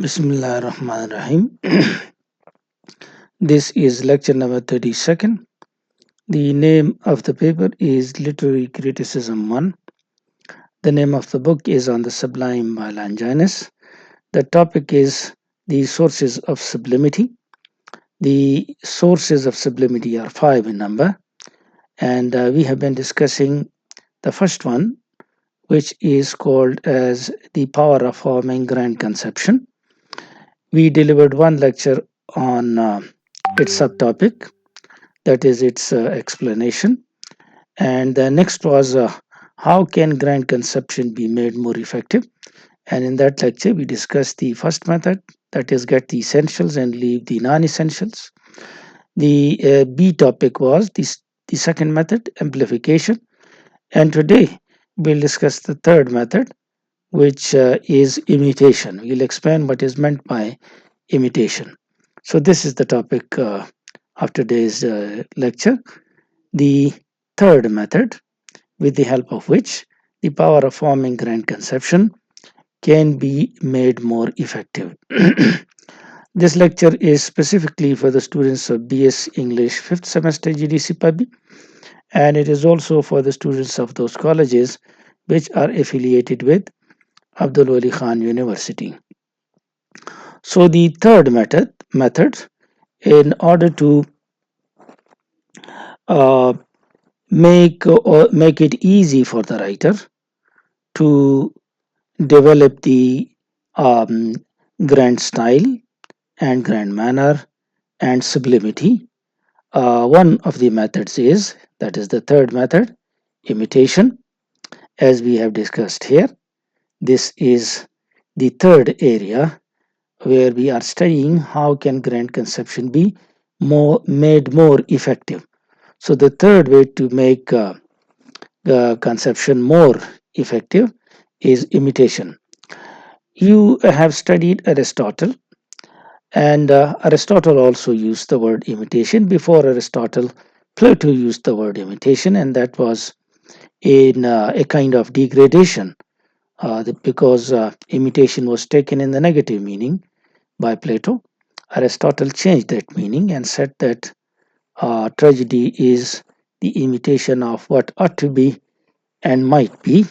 Bismillah ar-Rahman ar-Rahim. This is lecture number 32nd. The name of the paper is Literary Criticism 1. The name of the book is On the Sublime by Longinus. The topic is the sources of sublimity. The sources of sublimity are 5 in number, and we have been discussing the first one, which is called as the power of forming grand conception. We delivered one lecture on its subtopic, that is its explanation. And the next was how can grand conception be made more effective? And in that lecture, we discussed the first method, that is get the essentials and leave the non-essentials. The B topic was the second method, amplification. And today, we'll discuss the third method, which is imitation. We'll explain what is meant by imitation. So this is the topic of today's lecture. The third method, with the help of which the power of forming grand conception can be made more effective. This lecture is specifically for the students of BS English 5th semester GDC PUBG, and it is also for the students of those colleges which are affiliated with Abdul Wali Khan University. So the third method, in order to uh, make it easy for the writer to develop the um, grand style and grand manner and sublimity. One of the methods is, that is the third method, imitation, as we have discussed here. This is the third area where we are studying how can grand conception be made more effective. So the third way to make conception more effective is imitation. You have studied Aristotle, and Aristotle also used the word imitation. Before Aristotle, Plato used the word imitation, and that was in a kind of degradation because imitation was taken in the negative meaning by Plato. Aristotle changed that meaning and said that tragedy is the imitation of what ought to be and might be,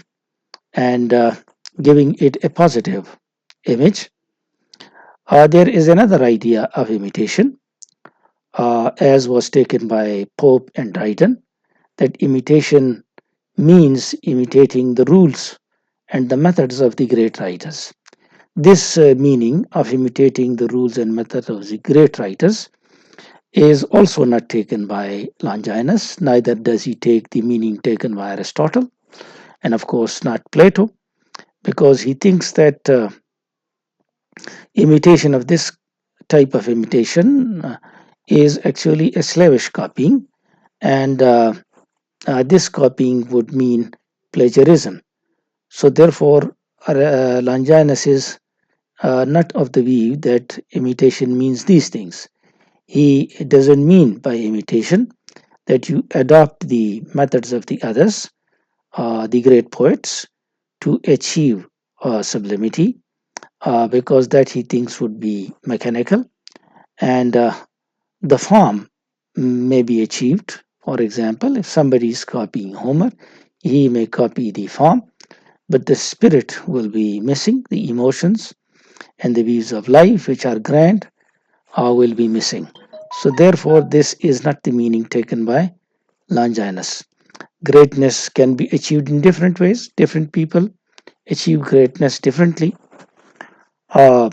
and giving it a positive image. There is another idea of imitation, as was taken by Pope and Dryden, that imitation means imitating the rules and the methods of the great writers. This meaning of imitating the rules and methods of the great writers is also not taken by Longinus, neither does he take the meaning taken by Aristotle, and of course not Plato, because he thinks that imitation of this type of imitation is actually a slavish copying, and this copying would mean plagiarism. So, therefore, Longinus is not of the view that imitation means these things. He doesn't mean by imitation that you adopt the methods of the others, the great poets, to achieve sublimity, because that he thinks would be mechanical, and the form may be achieved. For example, if somebody is copying Homer, he may copy the form, but the spirit will be missing, the emotions and the views of life, which are grand, will be missing. So, therefore, this is not the meaning taken by Longinus. Greatness can be achieved in different ways. Different people achieve greatness differently. Uh,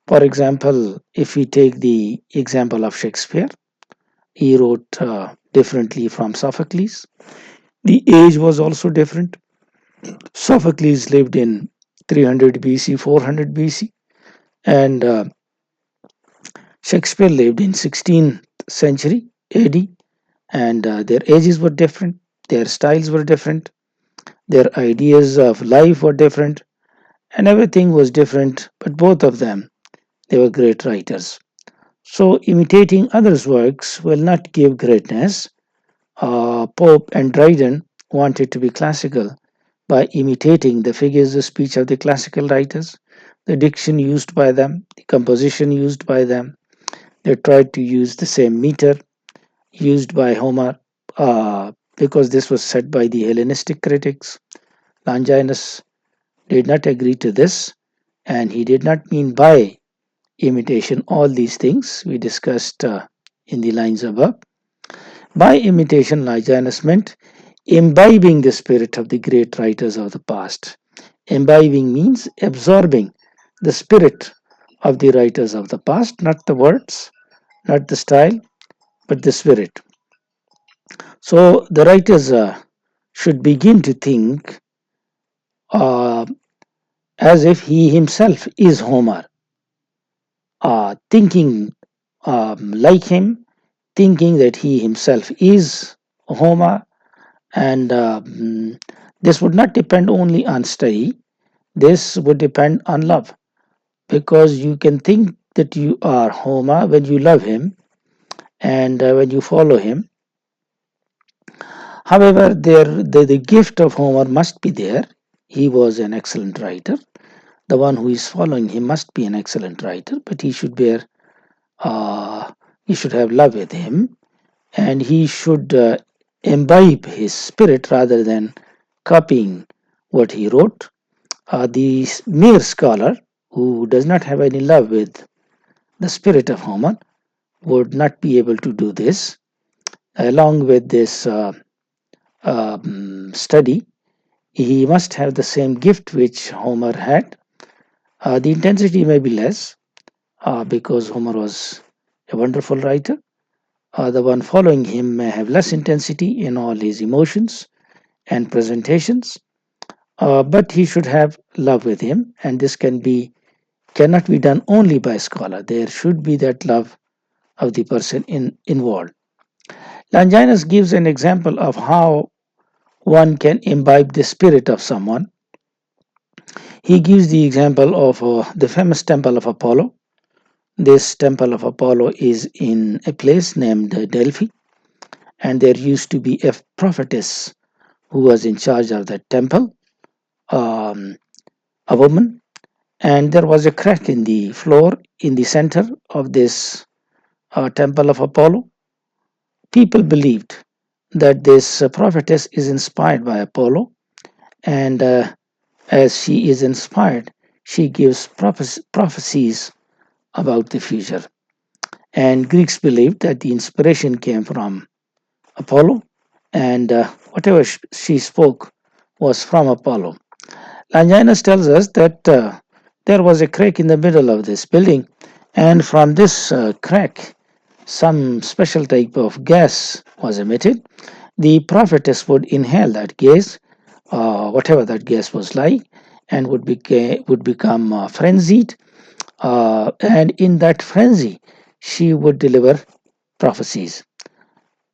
for example, if we take the example of Shakespeare, he wrote differently from Sophocles. The age was also different. Sophocles lived in 300 BC, 400 BC, and Shakespeare lived in 16th century AD, and their ages were different, their styles were different, their ideas of life were different, and everything was different, but both of them, they were great writers. So, imitating others' works will not give greatness. Pope and Dryden wanted to be classical by imitating the figures of speech of the classical writers. the diction used by them, the composition used by them. They tried to use the same meter used by Homer because this was said by the Hellenistic critics. Longinus did not agree to this, and he did not mean by imitation all these things we discussed in the lines above. By imitation, Longinus meant imbibing the spirit of the great writers of the past. Imbibing means absorbing the spirit of the writers of the past, not the words, not the style, but the spirit. So the writers should begin to think uh, as if he himself is Homer, thinking like him, thinking that he himself is Homer, and this would not depend only on study, this would depend on love, because you can think that you are Homer when you love him and when you follow him. However, the gift of Homer must be there. He was an excellent writer. The one who is following him must be an excellent writer, but uh, he should have love with him, and he should imbibe his spirit rather than copying what he wrote. The mere scholar who does not have any love with the spirit of Homer would not be able to do this. Along with this study, he must have the same gift which Homer had. The intensity may be less because Homer was a wonderful writer. The one following him may have less intensity in all his emotions and presentations, but he should have love with him, and this cannot be done only by a scholar. There should be that love of the person involved. Longinus gives an example of how one can imbibe the spirit of someone. He gives the example of the famous temple of Apollo. This temple of Apollo is in a place named Delphi, and there used to be a prophetess who was in charge of that temple, um, a woman, and there was a crack in the floor in the center of this temple of Apollo. People believed that this prophetess is inspired by Apollo, and as she is inspired, she gives prophecies about the future. And Greeks believed that the inspiration came from Apollo, and whatever she spoke was from Apollo. Longinus tells us that there was a crack in the middle of this building, and from this crack, some special type of gas was emitted. The prophetess would inhale that gas, whatever that gas was like, and would become frenzied. And in that frenzy, she would deliver prophecies.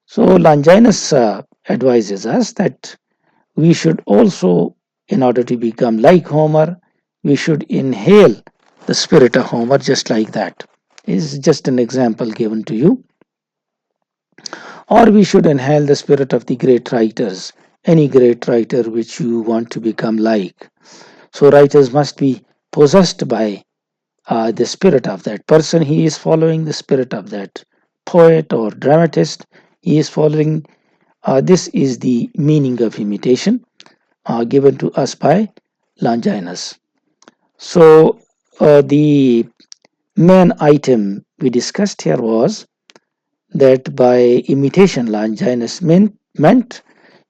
So Longinus advises us that we should also, in order to become like Homer, we should inhale the spirit of Homer just like that. This is just an example given to you. Or we should inhale the spirit of the great writers, any great writer which you want to become like. So writers must be possessed by the spirit of that person he is following, the spirit of that poet or dramatist he is following. This is the meaning of imitation given to us by Longinus. So the main item we discussed here was that by imitation, Longinus meant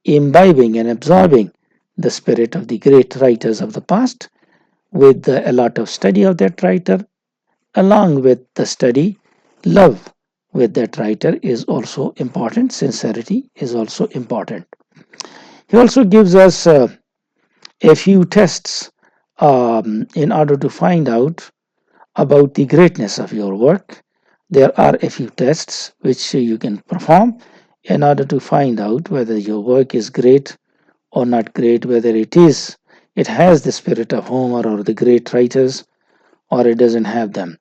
imbibing and absorbing the spirit of the great writers of the past with a lot of study of that writer. Along with the study, love with that writer is also important. Sincerity is also important. He also gives us a few tests in order to find out about the greatness of your work. There are a few tests which you can perform in order to find out whether your work is great or not great, whether it has the spirit of Homer or the great writers, or it doesn't have them.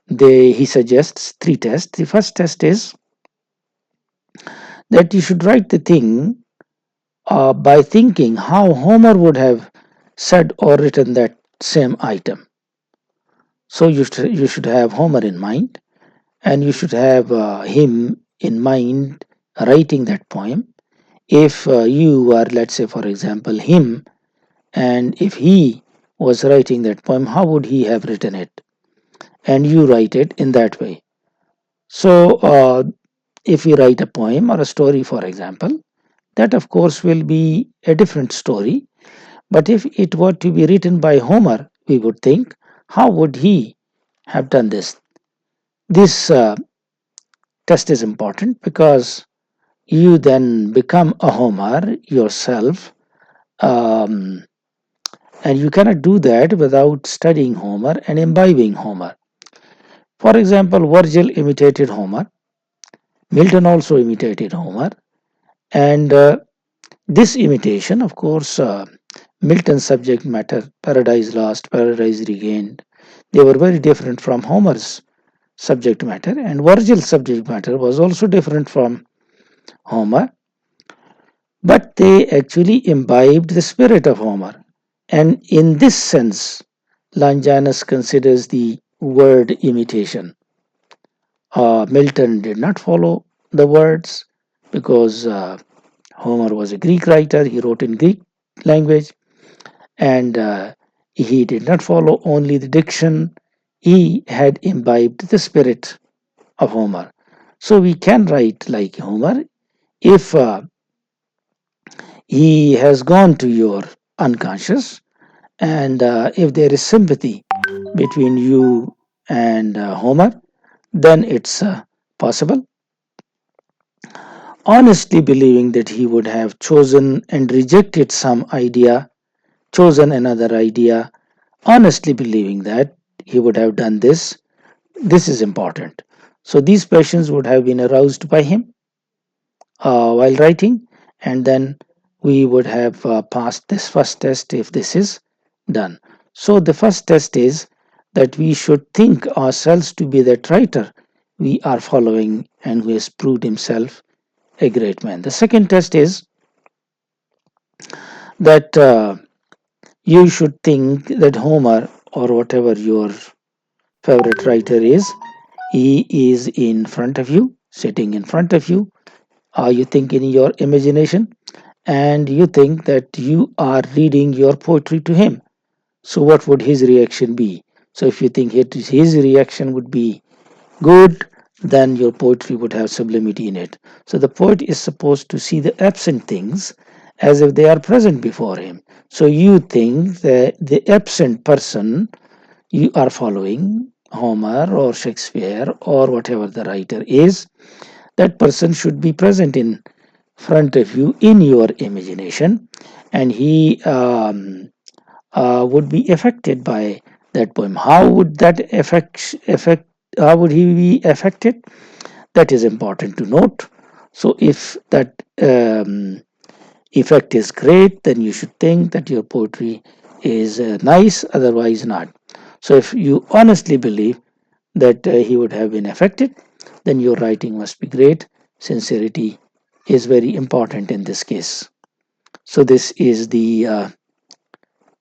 He suggests three tests. The first test is that you should write the thing by thinking how Homer would have said or written that same item. So you should have Homer in mind, and you should have him in mind writing that poem. If you are, let's say, for example, him, and if he was writing that poem, how would he have written it? And you write it in that way. So, if we write a poem or a story, for example, that of course will be a different story. But if it were to be written by Homer, we would think, how would he have done this? This test is important because you then become a Homer yourself, um, and you cannot do that without studying Homer and imbibing Homer. For example, Virgil imitated Homer, Milton also imitated Homer, and this imitation, of course, Milton's subject matter, Paradise Lost, Paradise Regained, they were very different from Homer's subject matter, and Virgil's subject matter was also different from Homer, but they actually imbibed the spirit of Homer. And in this sense, Longinus considers the word imitation. Milton did not follow the words because Homer was a Greek writer, he wrote in Greek language, and he did not follow only the diction, he had imbibed the spirit of Homer. So we can write like Homer if he has gone to your unconscious, and if there is sympathy between you and Homer, then it's possible. Honestly believing that he would have chosen and rejected some idea, chosen another idea, honestly believing that he would have done this, this is important. So these passions would have been aroused by him while writing, and then we would have passed this first test if this is done. So the first test is that we should think ourselves to be that writer we are following and who has proved himself a great man. The second test is that you should think that Homer or whatever your favorite writer is, he is in front of you, sitting in front of you. You think in your imagination, and you think that you are reading your poetry to him. So, what would his reaction be? So, if you think his reaction would be good, then your poetry would have sublimity in it. So, the poet is supposed to see the absent things as if they are present before him. So, you think that the absent person you are following, Homer or Shakespeare or whatever the writer is, that person should be present in front of you in your imagination, and he would be affected by that poem. How would that affect? How would he be affected? That is important to note. So, if that effect is great, then you should think that your poetry is nice. Otherwise, not. So, if you honestly believe that he would have been affected, then your writing must be great. Sincerity is very important in this case. So, this is the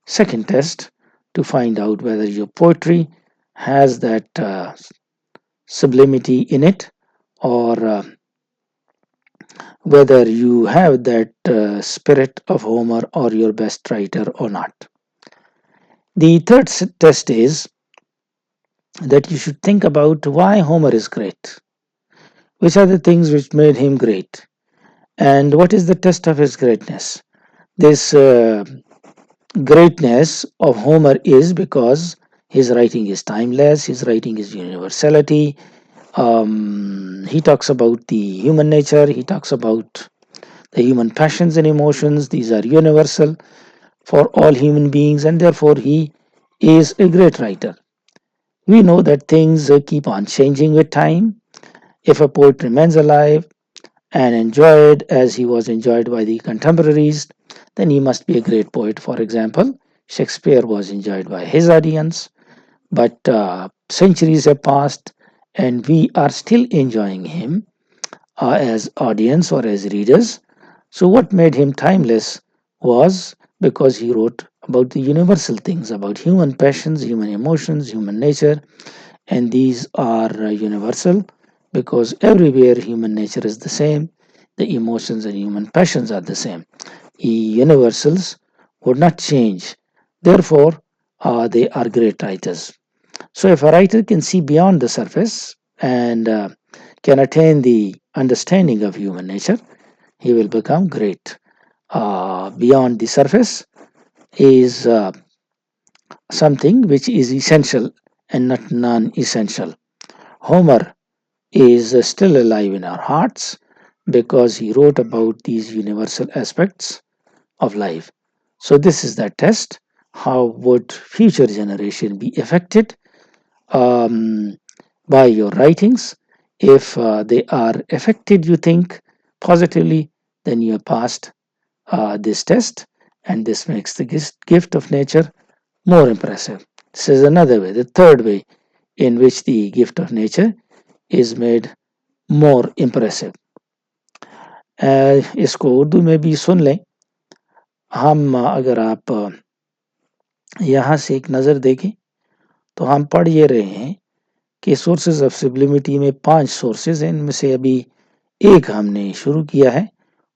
second test to find out whether your poetry has that sublimity in it, or whether you have that spirit of Homer or your best writer or not. The third test is that you should think about why Homer is great. Which are the things which made him great? And what is the test of his greatness? This greatness of Homer is because his writing is timeless, his writing is universality. He talks about the human nature, he talks about the human passions and emotions. These are universal for all human beings, and therefore he is a great writer. We know that things keep on changing with time. If a poet remains alive and enjoyed as he was enjoyed by the contemporaries, then he must be a great poet. For example, Shakespeare was enjoyed by his audience, but centuries have passed and we are still enjoying him as audience or as readers. So, what made him timeless was because he wrote about the universal things, about human passions, human emotions, human nature, and these are universal because everywhere human nature is the same, the emotions and human passions are the same. Universals would not change. Therefore, they are great writers. So, if a writer can see beyond the surface and can attain the understanding of human nature, he will become great. Beyond the surface is something which is essential and not non essential. Homer is still alive in our hearts because he wrote about these universal aspects of life. So, this is the test. How would future generation be affected um, by your writings? If they are affected, you think positively, then you have passed this test, and this makes the gift of nature more impressive. This is another way, the third way in which the gift of nature is made more impressive. इसको उर्दू में भी सुन लें हम अगर आप यहाँ से एक नज़र देखें तो हम पढ़ ये रहे हैं कि सोर्सेज ऑफ सब्लिमिटी में 5 सोर्सेज हैं इनमें से अभी एक हमने शुरू किया है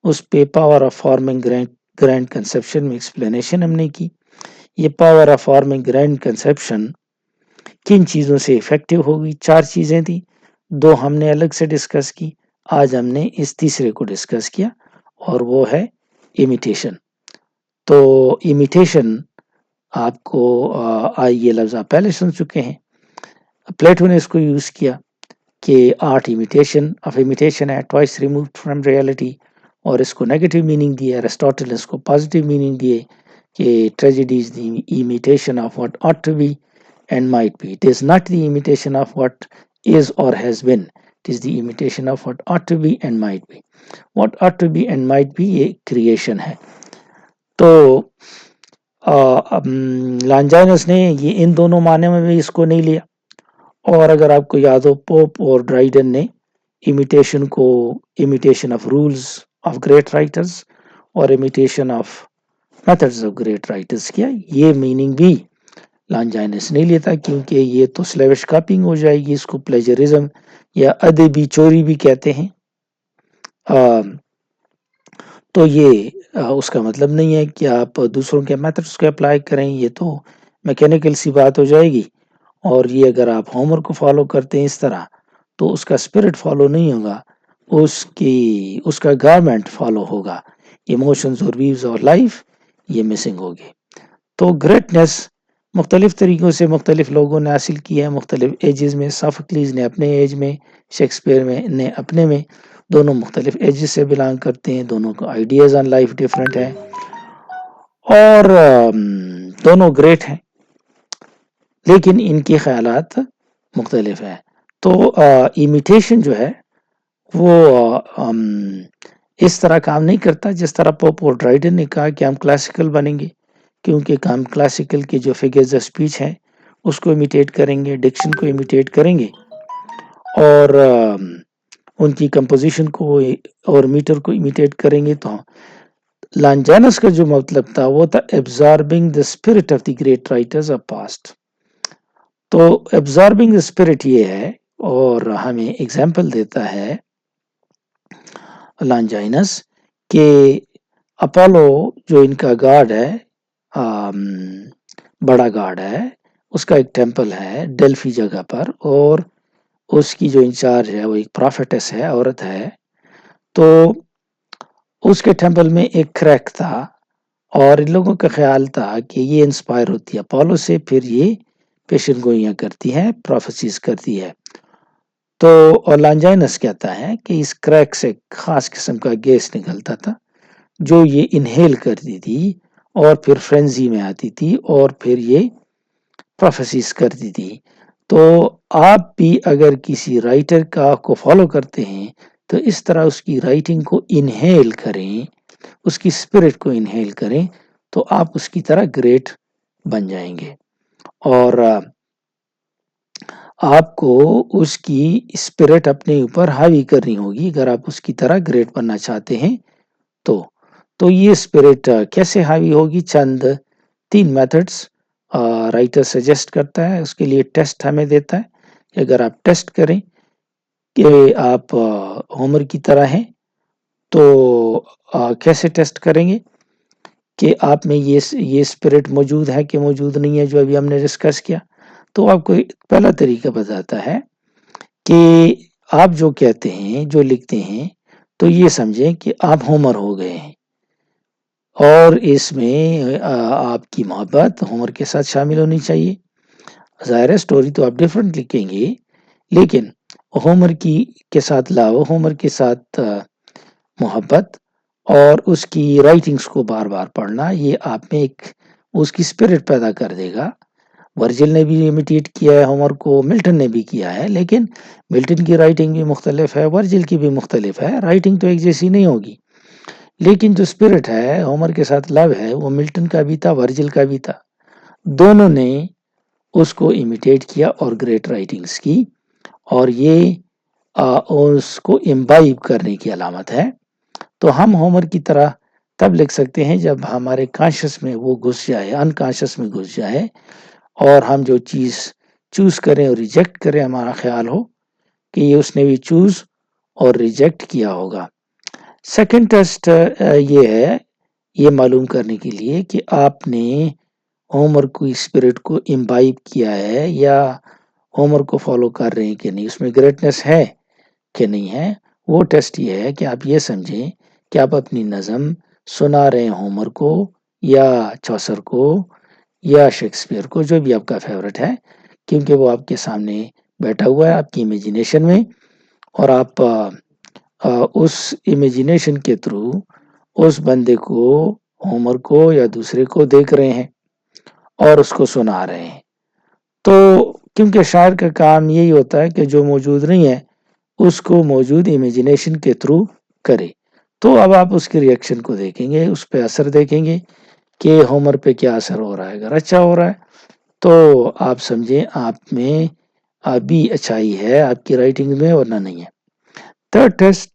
उस पे power of forming grand conception में एक्सप्लेनेशन हमने की ये power of forming grand conception किन चीज़ों से इफेक्टिव होगी 4 चीज़ें थी 2 हमने अलग से डिस्कस की आज हमने इस तीसरे को डिस्कस किया और वो है इमिटेशन तो इमिटेशन आपको ये लफ्ज़ आप पहले सुन चुके हैं प्लेटो ने इसको यूज़ किया कि आर्ट इमिटेशन है ट्वाइस रिमूव्ड फ्रॉम रियलिटी और इसको नेगेटिव मीनिंग दिया एरिस्टोटल ने इसको पॉजिटिव मीनिंग दिए कि tragedy is the imitation of what ought to be and might be. It is not the imitation of what is or has been. It is the imitation of what ought to be and might be. What ought to be and might be ये creation है. तो लॉन्जाइनस ने ये इन दोनों माने में भी इसको नहीं लिया और अगर आपको याद हो पोप और ड्राइडन ने imitation of rules of great writers और imitation of methods of great writers किया ये मीनिंग भी लॉन्जाइनस नहीं लेता क्योंकि ये तो स्लेविश कॉपिंग हो जाएगी इसको प्लेजरिज्म या अदबी चोरी भी कहते हैं तो ये उसका मतलब नहीं है कि आप दूसरों के मेथड्स को अप्लाई करें ये तो मैकेनिकल सी बात हो जाएगी और ये अगर आप होमवर्क को फॉलो करते हैं इस तरह तो उसका स्पिरिट फॉलो नहीं होगा उसका गारमेंट फॉलो होगा इमोशंस और वीव्स और लाइफ ये मिसिंग होगी तो ग्रेटनेस मुख्तलिफ तरीक़ों से मुख्तलिफ लोगों ने हासिल किया है मुख्तलिफ एजेस में सोफोक्लीज़ ने अपने एज में शेक्सपियर ने अपने में दोनों मुख्तलिफ एजेस से बिलोंग करते हैं दोनों को आइडियाज़ ऑन लाइफ डिफरेंट है और दोनों ग्रेट हैं लेकिन इनके ख़यालात मुख्तलिफ हैं तो इमिटेशन जो है वो इस तरह काम नहीं करता जिस तरह पोप और ड्राइडन ने कहा कि हम क्लासिकल बनेंगे क्योंकि हम क्लासिकल के जो फिगर्स ऑफ स्पीच हैं उसको इमिटेट करेंगे डिक्शन को इमिटेट करेंगे और उनकी कंपोजिशन को और मीटर को इमिटेट करेंगे तो लॉन्जाइनस का जो मतलब था वो था absorbing the spirit of the great writers of past तो एब्जॉर्बिंग द स्पिरिट ये है और हमें एग्जाम्पल देता है लॉन्जाइनस के अपोलो जो इनका गॉड है बड़ा गॉड है उसका एक टेंपल है डेल्फी जगह पर और उसकी जो इंचार्ज है वो एक प्रॉफिटेस है औरत है तो उसके टेंपल में एक क्रैक था और इन लोगों का ख्याल था कि ये इंस्पायर होती है अपोलो से फिर ये पेशन गोइयाँ करती है प्रोफेसीज करती है तो और लॉन्जाइनस कहता है कि इस क्रैक से खास किस्म का गैस निकलता था जो ये इनहेल करती थी और फिर फ्रेंजी में आती थी और फिर ये प्रोफेसीज करती थी तो आप भी अगर किसी राइटर को फॉलो करते हैं तो इस तरह उसकी राइटिंग को इनहेल करें उसकी स्पिरिट को इनहेल करें तो आप उसकी तरह ग्रेट बन जाएंगे और आपको उसकी स्पिरिट अपने ऊपर हावी करनी होगी अगर आप उसकी तरह ग्रेट बनना चाहते हैं तो ये स्पिरिट कैसे हावी होगी चंद 3 मेथड्स राइटर सजेस्ट करता है, उसके लिए टेस्ट हमें देता है कि अगर आप टेस्ट करें कि आप होमर की तरह हैं, तो कैसे टेस्ट करेंगे कि आप में ये स्पिरिट मौजूद है कि मौजूद नहीं है, जो अभी हमने डिस्कस किया। तो आपको पहला तरीका बताता है कि आप जो कहते हैं, जो लिखते हैं, तो ये समझें कि आप होमर हो गए हैं और इसमें आपकी मोहब्बत होमर के साथ शामिल होनी चाहिए। ज़ाहिर है स्टोरी तो आप डिफरेंट लिखेंगे, लेकिन होमर के साथ लाओ, होमर के साथ मोहब्बत और उसकी राइटिंग्स को बार बार पढ़ना, ये आप में एक उसकी स्पिरिट पैदा कर देगा। वर्जिल ने भी इमिटेट किया है होमर को, मिल्टन ने भी किया है, लेकिन मिल्टन की राइटिंग भी मुख्तलिफ है, वर्जिल की भी मुख्तलिफ है, राइटिंग तो एक जैसी नहीं होगी, लेकिन जो स्पिरिट है होमर के साथ लव है, वो मिल्टन का भी था, वर्जिल का भी था। दोनों ने उसको इमिटेट किया और ग्रेट राइटिंग्स की, और ये उसको इम्बाइब करने की अलामत है। तो हम होमर की तरह तब लिख सकते हैं जब हमारे कॉन्शियस में वो घुस जाए, अनकॉन्शियस में घुस जाए, और हम जो चीज़ चूज़ करें और रिजेक्ट करें, हमारा ख्याल हो कि ये उसने भी चूज़ और रिजेक्ट किया होगा। सेकंड टेस्ट ये है, ये मालूम करने के लिए कि आपने होमर की स्पिरिट को इम्बाइब किया है या होमर को फॉलो कर रहे हैं कि नहीं, उसमें ग्रेटनेस है कि नहीं है। वो टेस्ट ये है कि आप ये समझें कि आप अपनी नज़म सुना रहे हैं होमर को या चौसर को या शेक्सपियर को, जो भी आपका फेवरेट है, क्योंकि वो आपके सामने बैठा हुआ है आपकी इमेजिनेशन में, और आप उस इमेजिनेशन के थ्रू उस बंदे को, होमर को या दूसरे को देख रहे हैं और उसको सुना रहे हैं। तो क्योंकि शायर का काम यही होता है कि जो मौजूद नहीं है उसको मौजूद इमेजिनेशन के थ्रू करे। तो अब आप उसके रिएक्शन को देखेंगे, उस पे असर देखेंगे कि होमर पे क्या असर हो रहा है। अगर अच्छा हो रहा है तो आप समझें आप में अभी अच्छाई है आपकी राइटिंग में, वरना नहीं है। थर्ड टेस्ट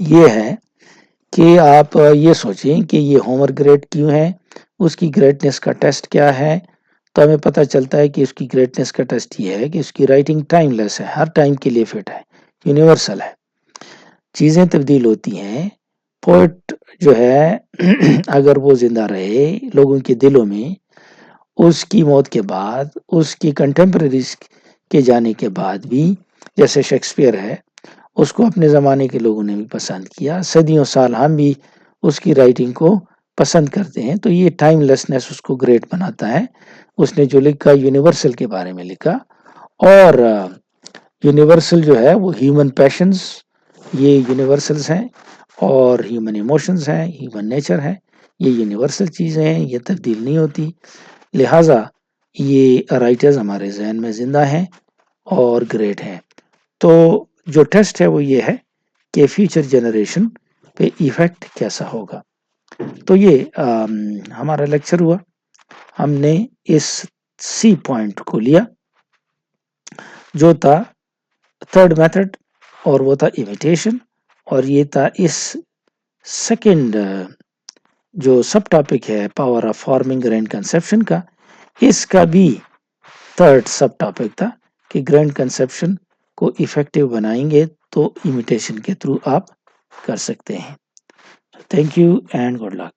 ये है कि आप ये सोचें कि ये होमर ग्रेट क्यों है, उसकी ग्रेटनेस का टेस्ट क्या है। तो हमें पता चलता है कि उसकी ग्रेटनेस का टेस्ट ये है कि उसकी राइटिंग टाइमलेस है, हर टाइम के लिए फिट है, यूनिवर्सल है। चीज़ें तब्दील होती हैं। पोएट जो है अगर वो जिंदा रहे लोगों के दिलों में, उसकी मौत के बाद, उसकी कंटेम्प्रेरीज के जाने के बाद भी, जैसे शेक्सपियर है, उसको अपने ज़माने के लोगों ने भी पसंद किया, सदियों साल हम भी उसकी राइटिंग को पसंद करते हैं। तो ये टाइमलेसनेस उसको ग्रेट बनाता है। उसने जो लिखा यूनिवर्सल के बारे में लिखा, और यूनिवर्सल जो है वो ह्यूमन पैशंस, ये यूनिवर्सल्स हैं, और ह्यूमन इमोशंस हैं, ह्यूमन नेचर है, ये यूनिवर्सल चीज़ें हैं, ये तब्दील नहीं होती। लिहाजा ये राइटर्स हमारे जहन में ज़िंदा हैं और ग्रेट हैं। तो जो टेस्ट है वो ये है कि फ्यूचर जनरेशन पे इफ़ेक्ट कैसा होगा। तो ये हमारा लेक्चर हुआ। हमने इस सी पॉइंट को लिया जो था थर्ड मेथड, और वो था इमिटेशन, और ये था इस सेकंड जो सब टॉपिक है power of forming grand conception का, इसका भी थर्ड सब टॉपिक था कि ग्रैंड कंसेप्शन को इफेक्टिव बनाएंगे तो इमिटेशन के थ्रू आप कर सकते हैं। Thank you and good luck.